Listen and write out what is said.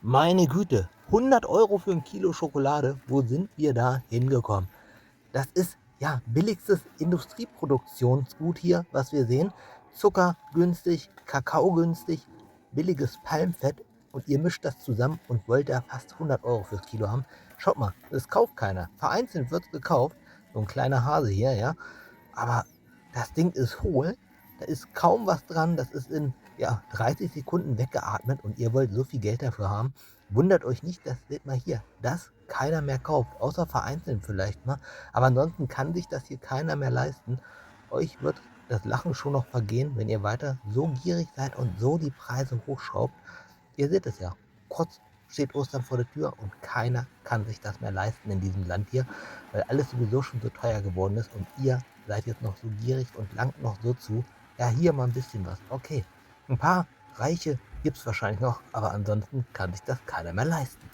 Meine Güte, 100 € für ein Kilo Schokolade, wo sind wir da hingekommen? Das ist, ja, billigstes Industrieproduktionsgut hier, was wir sehen. Zucker günstig, Kakao günstig, billiges Palmfett und ihr mischt das zusammen und wollt da fast 100 € fürs Kilo haben. Schaut mal, das kauft keiner. Vereinzelt wird's gekauft, so ein kleiner Hase hier, ja, aber das Ding ist hohl, da ist kaum was dran, das ist in, ja, 30 Sekunden weggeatmet und ihr wollt so viel Geld dafür haben. Wundert euch nicht, dass, seht mal hier, das keiner mehr kauft, außer vereinzelt vielleicht mal, aber ansonsten kann sich das hier keiner mehr leisten. Euch wird das Lachen schon noch vergehen, wenn ihr weiter so gierig seid und so die Preise hochschraubt. Ihr seht es ja, kurz steht Ostern vor der Tür und keiner kann sich das mehr leisten in diesem Land hier, weil alles sowieso schon so teuer geworden ist und ihr seid jetzt noch so gierig und langt noch so zu. Ja, hier mal ein bisschen was. Okay, ein paar Reiche gibt es wahrscheinlich noch, aber ansonsten kann sich das keiner mehr leisten.